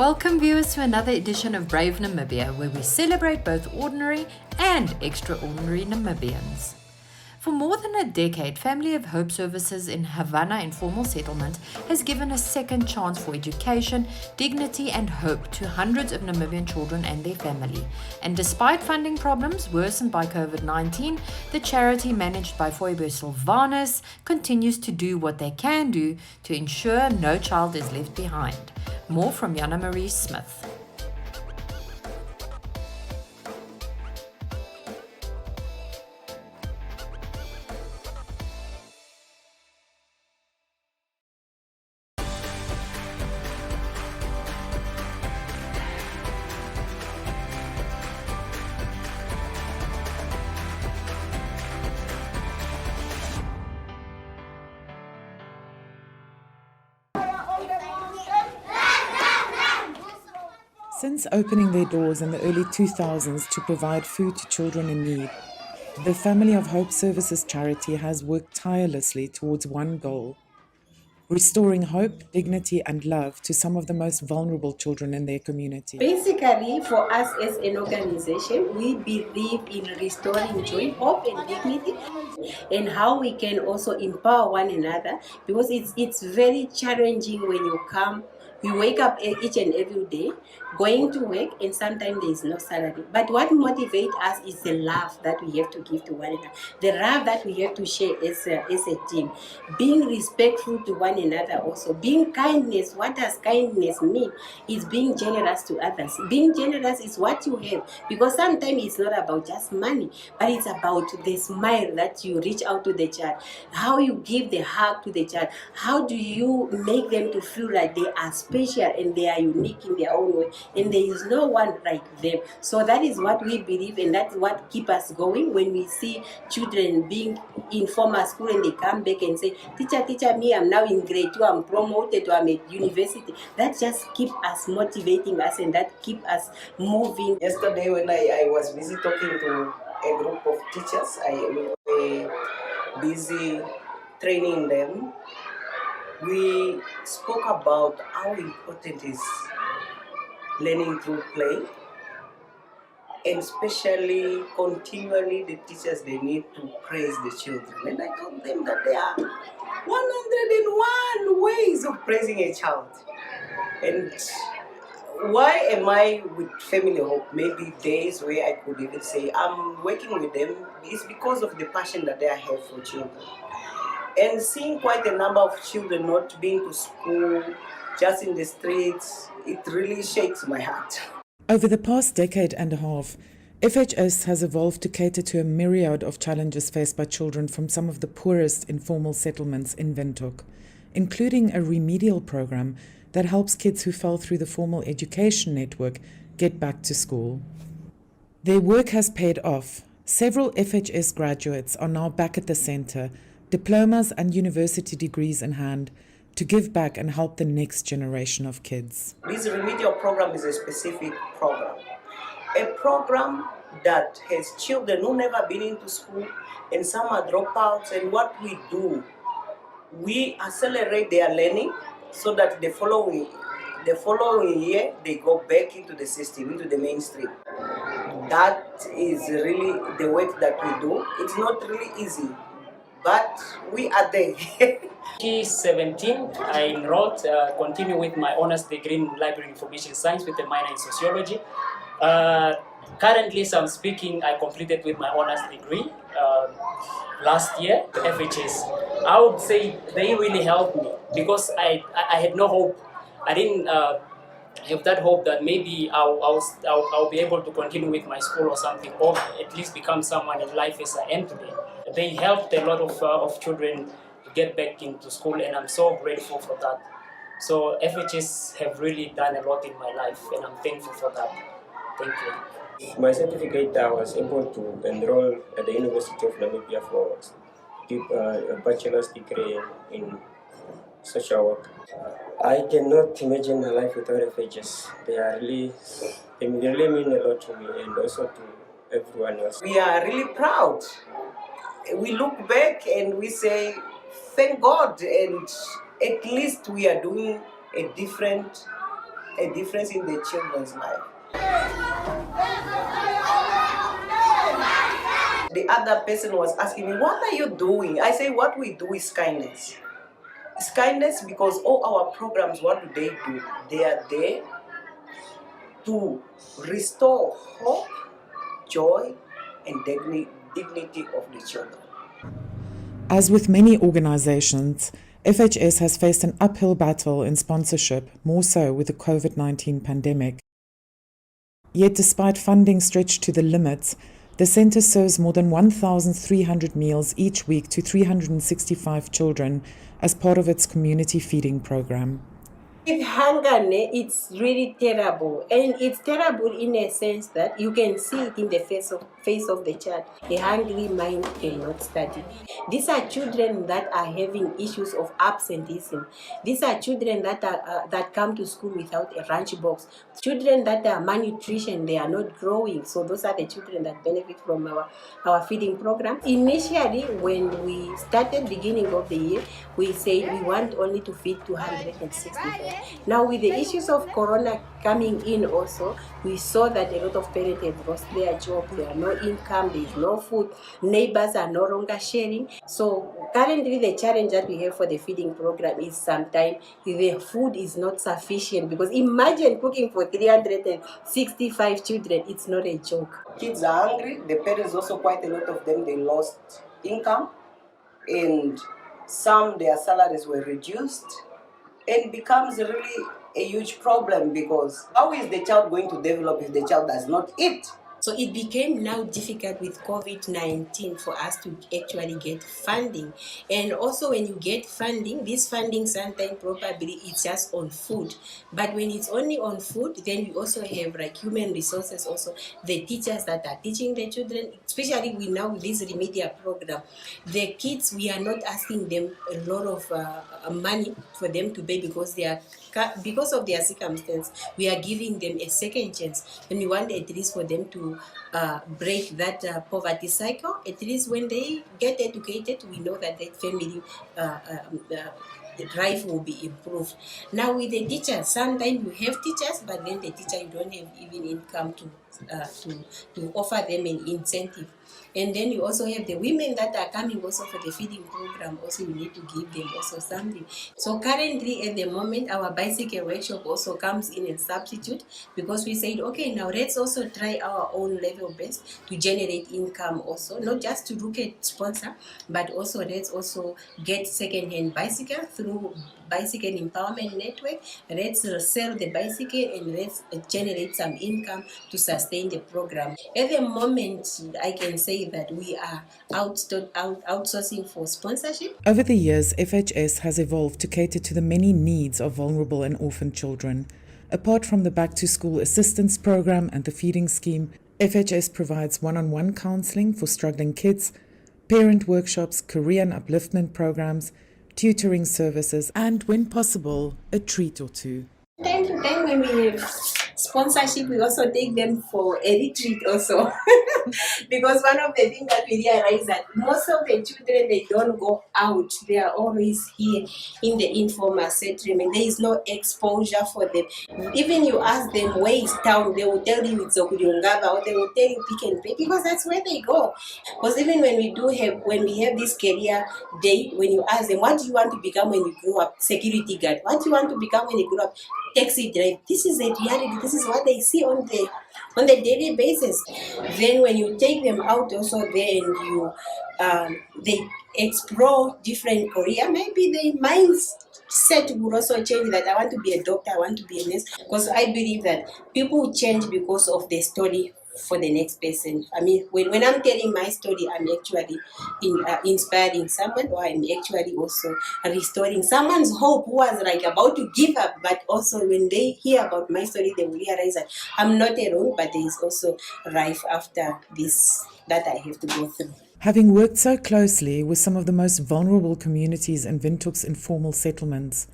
Welcome viewers to another edition of Brave Namibia, where we celebrate both ordinary and extraordinary Namibians. For more than a decade, Family of Hope Services in Havana Informal Settlement has given a second chance for education, dignity and hope to hundreds of Namibian children and their family. And despite funding problems worsened by COVID-19, the charity managed by Phoebe Silvanus continues to do what they can do to ensure no child is left behind. More from Jana Marie Smith. Since opening their doors in the early 2000s to provide food to children in need, the Family of Hope Services charity has worked tirelessly towards one goal: restoring hope, dignity and love to some of the most vulnerable children in their community. Basically, for us as an organization, we believe in restoring joy, hope and dignity, and how we can also empower one another, because it's very challenging when you wake up each and every day going to work, and sometimes there is no salary. But what motivates us is the love that we have to give to one another, the love that we have to share as a team, being respectful to one another, also being kindness. What does kindness mean? Is being generous to others. Being generous is what you have, because sometimes it's not about just money, but it's about the smile that you reach out to the child, how you give the hug to the child, how do you make them to feel like they are special and they are unique in their own way, and there is no one like them. So that is what we believe, and that's what keeps us going. When we see children being in formal school and they come back and say, teacher, me, I'm now in grade 2, I'm promoted, or I'm at university, that just keeps us motivating us, and that keeps us moving. Yesterday when I was busy talking to a group of teachers, we were busy training them. We spoke about how important is learning through play, and especially continually the teachers, they need to praise the children. And I told them that there are 101 ways of praising a child. And why am I with Family Hope? Maybe days where I could even say I'm working with them is because of the passion that they have for children. And seeing quite a number of children not being to school, just in the streets, it really shakes my heart. Over the past decade and a half, FHS has evolved to cater to a myriad of challenges faced by children from some of the poorest informal settlements in Windhoek, including a remedial program that helps kids who fell through the formal education network get back to school. Their work has paid off. Several FHS graduates are now back at the centre, diplomas and university degrees in hand, to give back and help the next generation of kids. This remedial program is a specific program. A program that has children who never been into school, and some are dropouts, and what we do, we accelerate their learning so that the following year they go back into the system, into the mainstream. That is really the work that we do. It's not really easy, but we are there. 2017, I enrolled, continue with my honors degree in library information science with a minor in sociology. Currently, as I'm speaking, I completed with my honors degree last year, the FHS. I would say they really helped me, because I had no hope. I didn't have that hope that maybe I'll be able to continue with my school or something, or at least become someone in life as I am today. They helped a lot of children to get back into school, and I'm so grateful for that. So FHS have really done a lot in my life, and I'm thankful for that. Thank you. My certificate, I was able to enroll at the University of Namibia for a bachelor's degree in social work. I cannot imagine my life without FHS. They really mean a lot to me, and also to everyone else. We are really proud. We look back and we say, thank God, and at least we are doing a different a difference in the children's life. The other person was asking me, what are you doing? I say, what we do is kindness. It's kindness because all our programs, what do? They are there to restore hope, joy, and dignity of the children. As with many organizations, FHS has faced an uphill battle in sponsorship, more so with the COVID-19 pandemic. Yet despite funding stretched to the limits, the centre serves more than 1,300 meals each week to 365 children as part of its community feeding program. With hunger, it's really terrible, and it's terrible in a sense that you can see it in the face of the child. A hungry mind cannot study. These are children that are having issues of absenteeism. These are children that come to school without a lunch box. Children that are malnutrition, they are not growing. So those are the children that benefit from our feeding program. Initially, when we started beginning of the year, we said we want only to feed 265. Now with the issues of corona coming in also, we saw that a lot of parents have lost their jobs, there are no income, there is no food, neighbors are no longer sharing. So currently the challenge that we have for the feeding program is sometimes the food is not sufficient, because imagine cooking for 365 children, it's not a joke. Kids are hungry, the parents also, quite a lot of them, they lost income, and some, their salaries were reduced. It becomes really a huge problem, because how is the child going to develop if the child does not eat? So it became now difficult with COVID-19 for us to actually get funding. And also when you get funding, this funding sometimes probably it's just on food. But when it's only on food, then we also have like human resources also, the teachers that are teaching the children, especially we now with this remedial program. The kids, we are not asking them a lot of money for them to pay because of their circumstance. We are giving them a second chance, and we want at least for them to break that poverty cycle. At least when they get educated, we know that that family life will be improved. Now with the teachers, sometimes you have teachers, but then the teacher, you don't have even income to offer them an incentive. And then you also have the women that are coming also for the feeding program. Also, we need to give them also something. So currently at the moment, our bicycle workshop also comes in a substitute, because we said, okay, now let's also try our own level best to generate income also, not just to look at sponsor, but also let's also get second-hand bicycle through Bicycle Empowerment Network. Let's sell the bicycle and let's generate some income to sustain the program. At the moment, I can say that we are outsourcing for sponsorship. Over the years, FHS has evolved to cater to the many needs of vulnerable and orphan children. Apart from the back-to-school assistance program and the feeding scheme, FHS provides one-on-one counseling for struggling kids, parent workshops, career and upliftment programs, tutoring services, and, when possible, a treat or two. Time to time when we have sponsorship, we also take them for a retreat also. Because one of the things that we realize that most of the children, they don't go out. They are always here in the informal settlement. There is no exposure for them. Even you ask them where is town, they will tell you it's Okuryongaba, or they will tell you Pick and Pay, because that's where they go. Because even when we have this career day, when you ask them, what do you want to become when you grow up? Security guard. What do you want to become when you grow up? Taxi driver. This is the reality. This is what they see on the daily basis. Then when you take them out also there and you they explore different career, maybe their mindset will also change, that I want to be a doctor, I want to be a nurse. Because I believe that people change because of the story for the next person. I mean, when I'm telling my story, I'm actually inspiring someone, or I'm actually also restoring someone's hope who was like about to give up. But also when they hear about my story, they will realize that I'm not alone, but there is also life after this that I have to go through. Having worked so closely with some of the most vulnerable communities in Windhoek's informal settlements,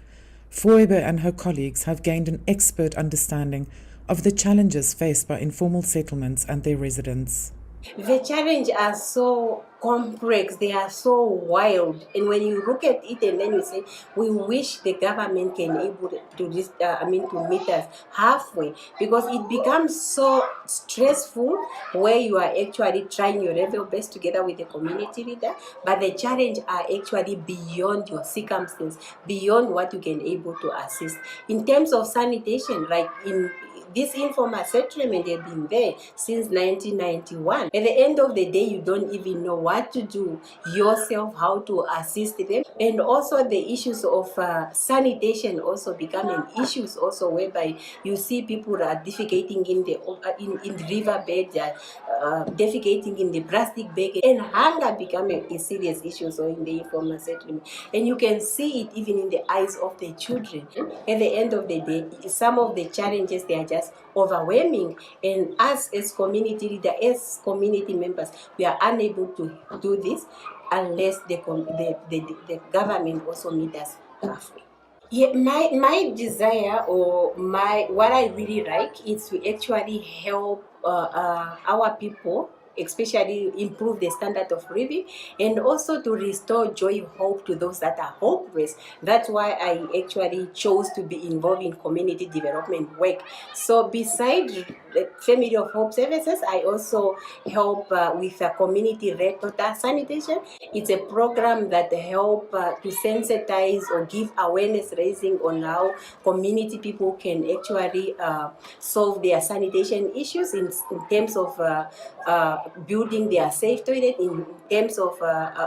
Foebe and her colleagues have gained an expert understanding of the challenges faced by informal settlements and their residents. The challenges are so complex, they are so wild, and when you look at it and then you say, we wish the government can able to this to meet us halfway, because it becomes so stressful where you are actually trying your level best together with the community leader, but the challenge are actually beyond your circumstance, beyond what you can able to assist in terms of sanitation. Like in this informal settlement, they've been there since 1991. At the end of the day, you don't even know what to do yourself, how to assist them. And also the issues of sanitation also become an issues also, whereby you see people are defecating in the riverbed, defecating in the plastic bag, and hunger become a serious issue so in the informal settlement. And you can see it even in the eyes of the children. At the end of the day, some of the challenges, they are just overwhelming, and us as community leaders, as community members, we are unable to do this unless the government also meet us halfway. Yeah, my desire, or what I really like is to actually help our people, especially improve the standard of living, and also to restore joy, hope to those that are hopeless. That's why I actually chose to be involved in community development work. So besides the Family of Hope services, I also help with a community-led total sanitation. It's a program that help to sensitize or give awareness raising on how community people can actually solve their sanitation issues in terms of building their safe toilet, in terms of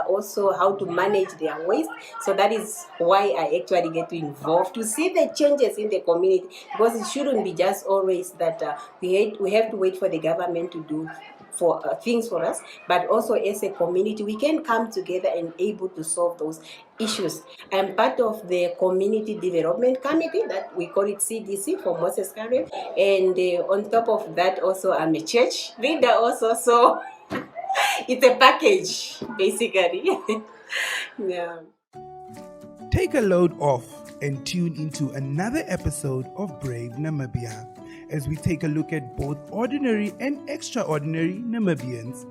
also how to manage their waste. So that is why I actually get to involve to see the changes in the community, because it shouldn't be just always that we have to wait for the government to do for things for us, but also as a community we can come together and able to solve those issues. I'm part of the Community Development Committee, that we call it CDC for Moses Carey, and on top of that also I'm a church leader also, so it's a package basically. Yeah. Take a load off and tune into another episode of Brave Namibia as we take a look at both ordinary and extraordinary Namibians.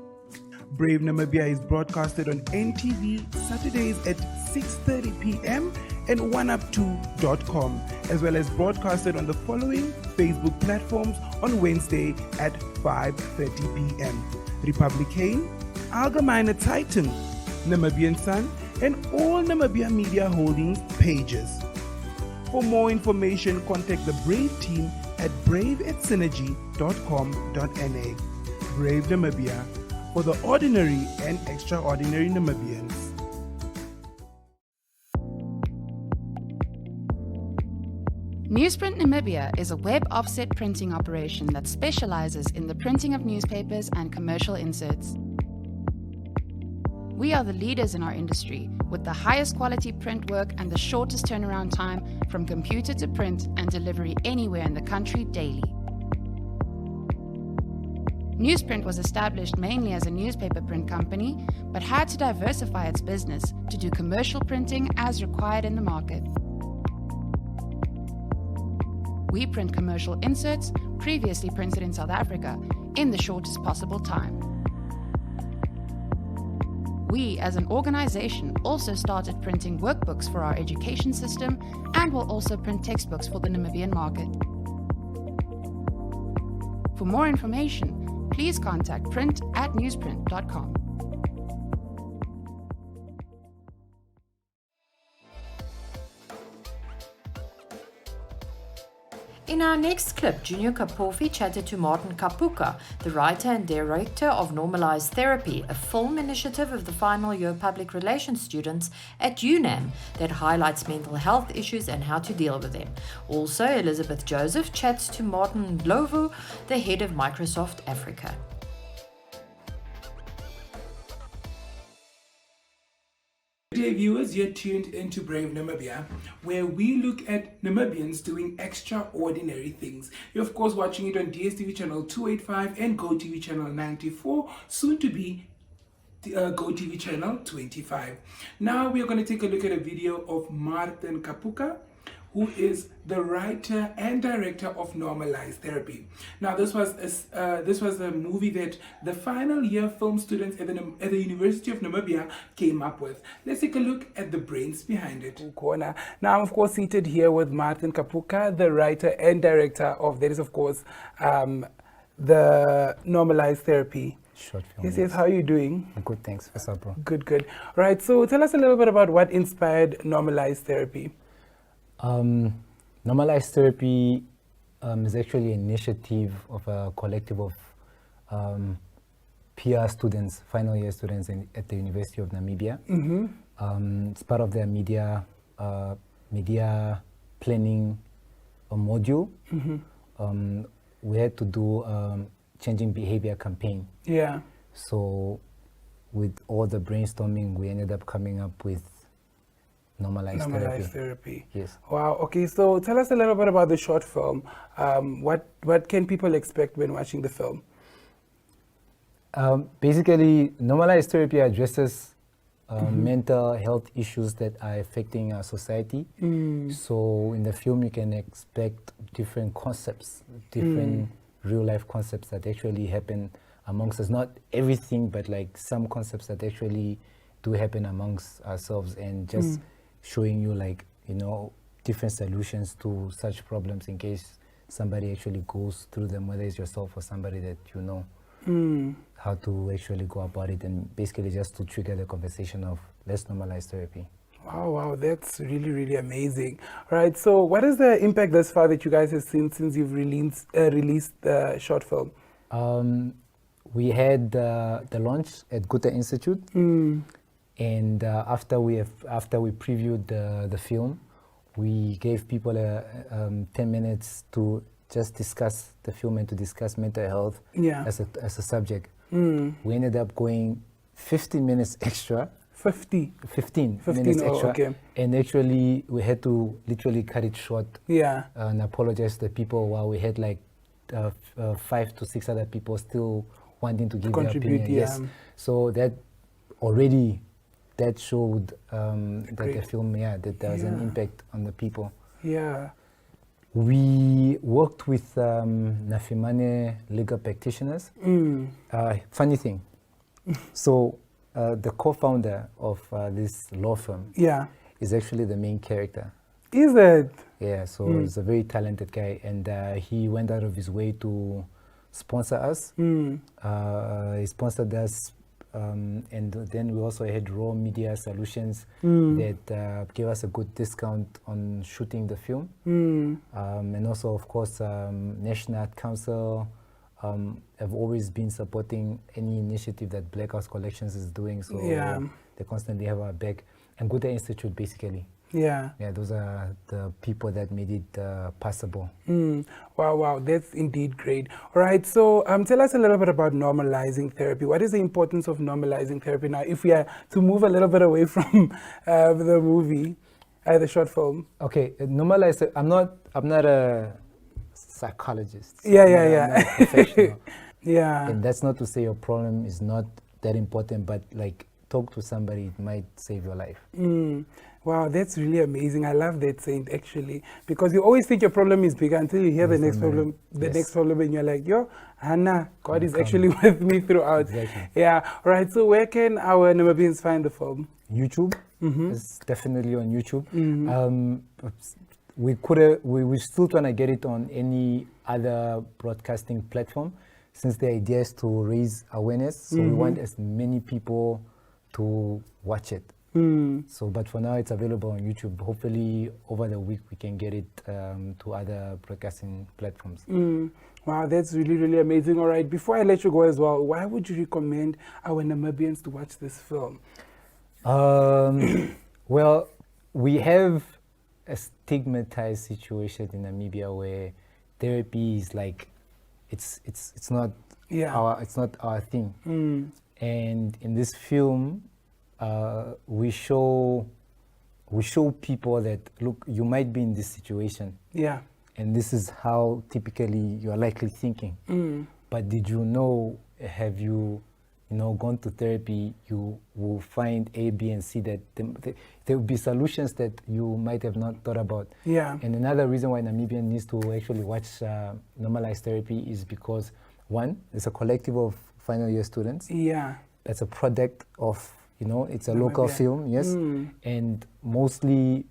Brave Namibia is broadcasted on NTV Saturdays at 6:30 p.m. and Oneuptwo.com, as well as broadcasted on the following Facebook platforms on Wednesday at 5:30 p.m. Republican, Allgemeine Zeitung, Namibian Sun, and all Namibia Media Holdings pages. For more information, contact the Brave team at brave@synergy.com.na. Brave Namibia, for the ordinary and extraordinary Namibians. Newsprint Namibia is a web offset printing operation that specializes in the printing of newspapers and commercial inserts. We are the leaders in our industry, with the highest quality print work and the shortest turnaround time from computer to print and delivery anywhere in the country daily. Newsprint was established mainly as a newspaper print company, but had to diversify its business to do commercial printing as required in the market. We print commercial inserts previously printed in South Africa in the shortest possible time. We, as an organization, also started printing workbooks for our education system and will also print textbooks for the Namibian market. For more information, please contact print@newsprint.com. In our next clip, Junior Kapofi chatted to Martin Kapuka, the writer and director of Normalized Therapy, a film initiative of the final year public relations students at UNAM that highlights mental health issues and how to deal with them. Also, Elizabeth Joseph chats to Martin Ndlovu, the head of Microsoft Africa. Good day, viewers. You're tuned into Brave Namibia, where we look at Namibians doing extraordinary things. You're, of course, watching it on DSTV channel 285 and GoTV channel 94, soon to be GoTV channel 25. Now, we are going to take a look at a video of Martin Kapuka, who is the writer and director of Normalized Therapy. Now, this was a movie that the final year film students at the University of Namibia came up with. Let's take a look at the brains behind it. Corner. Now, I'm of course seated here with Martin Kapuka, the writer and director of that is of course the Normalized Therapy. Short film. Yes. How are you doing? Good, thanks. What's up, bro? Good. Right. So tell us a little bit about what inspired Normalized Therapy. Normalized Therapy is actually an initiative of a collective of PR students, final year students at the University of Namibia. It's part of their media planning module. We had to do changing behavior campaign. Yeah. So with all the brainstorming, we ended up coming up with Normalized Therapy. Yes. Wow. Okay. So tell us a little bit about the short film. What can people expect when watching the film? Basically, Normalized Therapy addresses mental health issues that are affecting our society. So in the film, you can expect different concepts, different real life concepts that actually happen amongst us. Not everything, but like some concepts that actually do happen amongst ourselves, and just showing you like, different solutions to such problems in case somebody actually goes through them, whether it's yourself or somebody that you know. How to actually go about it, and basically just to trigger the conversation of let's normalize therapy. Wow, that's really amazing. All right, so what is the impact thus far that you guys have seen since you've released the short film? We had the launch at Goethe Institute, and after we previewed the film, we gave people 10 minutes to just discuss the film and to discuss mental health as a subject. We ended up going 15 minutes extra. 15 minutes extra. Okay. And actually, we had to literally cut it short. Yeah. And apologize to the people while we had like 5 to 6 other people still wanting to give their opinion. Yeah. Yes. So that showed that the film, that there was an impact on the people. Yeah. We worked with Nafimane legal practitioners. Funny thing. So the co-founder of this law firm is actually the main character. Is it? Yeah, so he's a very talented guy, and he went out of his way to sponsor us. He sponsored us, and then we also had Raw Media Solutions that gave us a good discount on shooting the film. And also, of course, National Art Council have always been supporting any initiative that Black House Collections is doing. So they constantly have our back. And Goethe Institute, basically. Yeah, those are the people that made it possible. Wow, that's indeed great. All right, so tell us a little bit about normalizing therapy. What is the importance of normalizing therapy now, if we are to move a little bit away from the movie, the short film? Okay, normalize. I'm not a psychologist. Yeah. I'm not a professional. Yeah. And that's not to say your problem is not that important, but like talk to somebody, it might save your life. Wow, that's really amazing. I love that saying, actually, because you always think your problem is bigger until you hear the next problem, and you're like, yo, Hannah, God is actually with me throughout. Exactly. Yeah. All right. So where can our Namibians find the film? YouTube. It's definitely on YouTube. We're still trying to get it on any other broadcasting platform, since the idea is to raise awareness. So we want as many people to watch it. So, but for now, it's available on YouTube. Hopefully, over the week, we can get it to other broadcasting platforms. Wow, that's really amazing. All right, before I let you go as well, why would you recommend our Namibians to watch this film? Well, we have a stigmatized situation in Namibia where therapy is like, it's not our thing. And in this film, we show people that, look, you might be in this situation. Yeah. And this is how typically you're likely thinking. But did you know, have you gone to therapy, you will find A, B, and C that there will be solutions that you might have not thought about. Yeah. And another reason why Namibia needs to actually watch normalized therapy is because, one, it's a collective of final year students. Yeah. It's a product of, it's a local film, yes. And mostly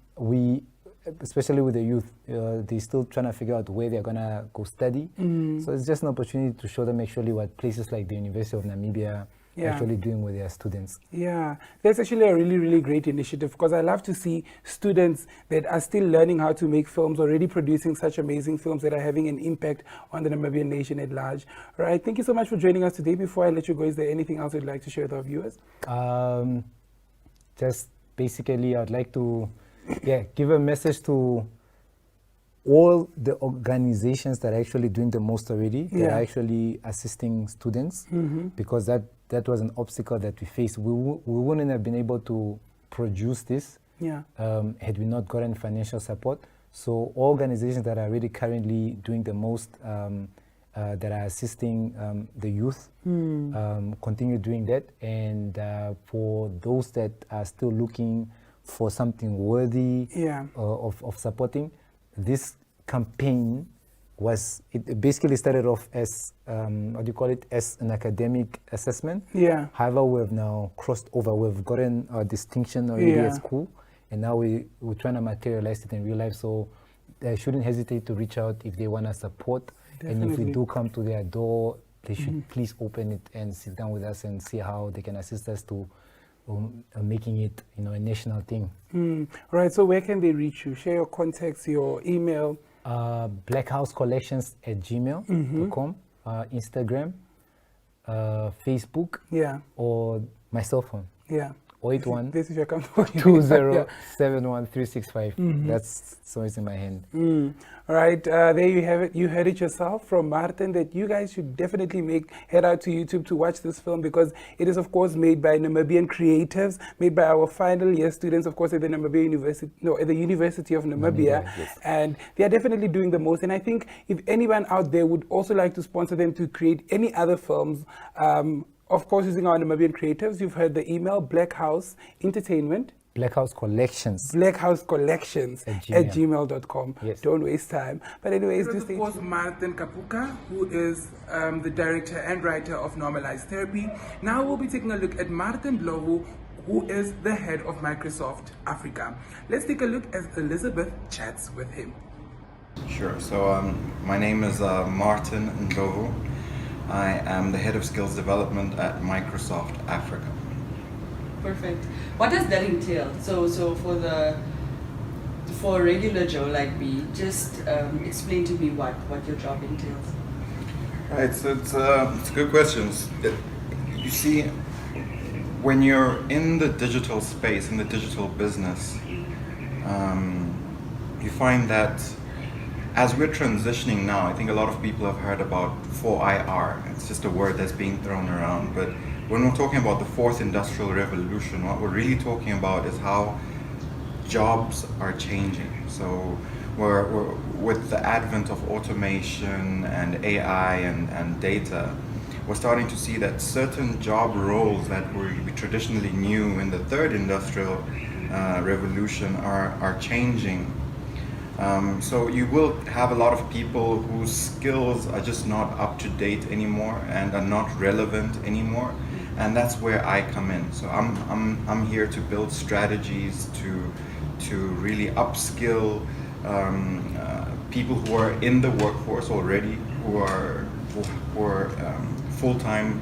especially with the youth, they're still trying to figure out where they're going to go study. So it's just an opportunity to show them actually what places like the University of Namibia are actually doing with their students. Yeah, that's actually a really, really great initiative, because I love to see students that are still learning how to make films, already producing such amazing films that are having an impact on the Namibian nation at large. All right, thank you so much for joining us today. Before I let you go, is there anything else you'd like to share with our viewers? Just basically, I'd like to give a message to all the organizations that are actually doing the most already, that are actually assisting students, because that was an obstacle that we faced. We wouldn't have been able to produce this had we not gotten financial support. So organizations that are really currently doing the most, that are assisting the youth, continue doing that. And for those that are still looking for something worthy of supporting, this campaign it basically started off as as an academic assessment. However, we have now crossed over. We've gotten a distinction already at school, and now we're trying to materialize it in real life. So they shouldn't hesitate to reach out if they want to support. Definitely. And if we do come to their door, they should please open it and sit down with us and see how they can assist us to making it a national thing. Right, so where can they reach you? Share your contacts, your email. blackhousecollections@gmail.com, Instagram, Facebook, or my cell phone. 081 This is your company. 2071365. That's so it's in my hand. All right, there you have it. You heard it yourself from Martin, that you guys should definitely head out to YouTube to watch this film, because it is, of course, made by Namibian creatives, made by our final year students, of course, at the at the University of Namibia. And they are definitely doing the most. And I think if anyone out there would also like to sponsor them to create any other films, of course, using our Namibian creatives, you've heard the email, Blackhouse Entertainment. Blackhouse Collections. Blackhouse Collections at gmail.com. Yes. Don't waste time. But anyways, this of course Martin Kapuka, who is the director and writer of Normalized Therapy. Now we'll be taking a look at Martin Ndlovu, who is the head of Microsoft Africa. Let's take a look as Elizabeth chats with him. Sure. So my name is Martin Ndlovu. I am the head of skills development at Microsoft Africa. Perfect. What does that entail? So for a regular Joe like me, just explain to me what your job entails. Right. So it's good questions. You see, when you're in the digital space, in the digital business, you find that as we're transitioning now, I think a lot of people have heard about 4IR. It's just a word that's being thrown around. But when we're talking about the fourth industrial revolution, what we're really talking about is how jobs are changing. So we're with the advent of automation and AI and data, we're starting to see that certain job roles that we traditionally knew in the third industrial revolution are changing. So you will have a lot of people whose skills are just not up to date anymore and are not relevant anymore, and that's where I come in. So I'm here to build strategies to really upskill people who are in the workforce already, who are full-time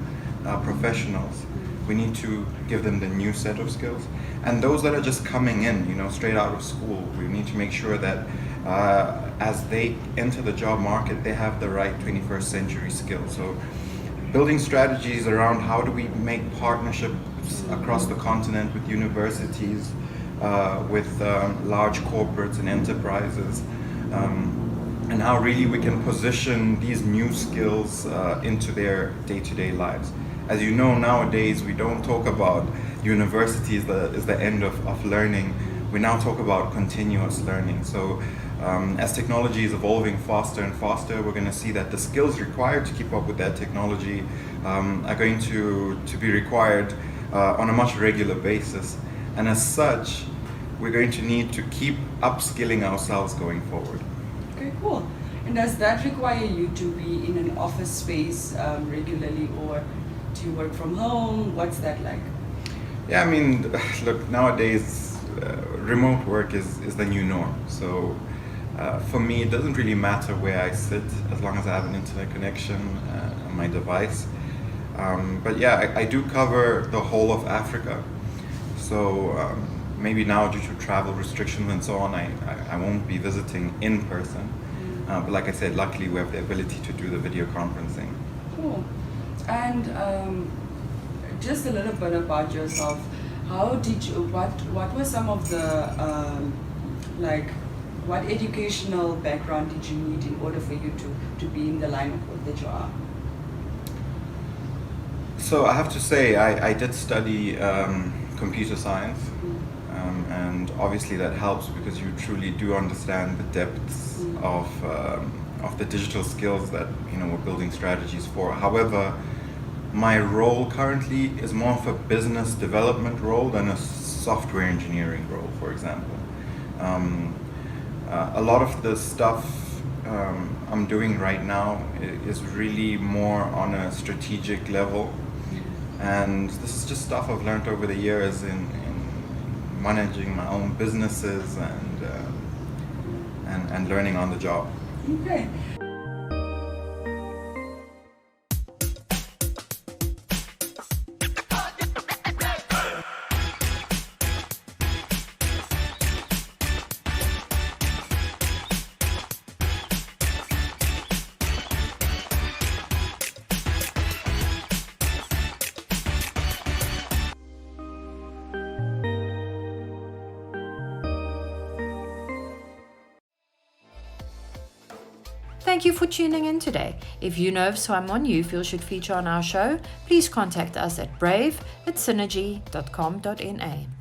professionals. We need to give them the new set of skills, and those that are just coming in, straight out of school, we need to make sure that as they enter the job market, they have the right 21st century skills. So building strategies around how do we make partnerships across the continent with universities, with large corporates and enterprises, and how really we can position these new skills into their day-to-day lives. As you know, nowadays we don't talk about university as the end of learning. We now talk about continuous learning. So As technology is evolving faster and faster, we're going to see that the skills required to keep up with that technology are going to be required on a much regular basis. And as such, we're going to need to keep upskilling ourselves going forward. Okay, cool. And does that require you to be in an office space regularly, or do you work from home? What's that like? Yeah, I mean, look, nowadays remote work is the new norm. So for me, it doesn't really matter where I sit as long as I have an internet connection on my device. But yeah, I do cover the whole of Africa. So maybe now due to travel restrictions and so on, I won't be visiting in person. But like I said, luckily we have the ability to do the video conferencing. Cool. And just a little bit about yourself. How did you, what were some of the, what educational background did you need in order for you to be in the line of work that you are? So I have to say, I did study computer science, and obviously that helps because you truly do understand the depths of the digital skills that we're building strategies for. However, my role currently is more of a business development role than a software engineering role, for example. A lot of the stuff I'm doing right now is really more on a strategic level. And this is just stuff I've learned over the years in managing my own businesses and learning on the job. Okay. Thank you for tuning in today. If you know of someone you feel should feature on our show, please contact us at brave@synergy.com.na.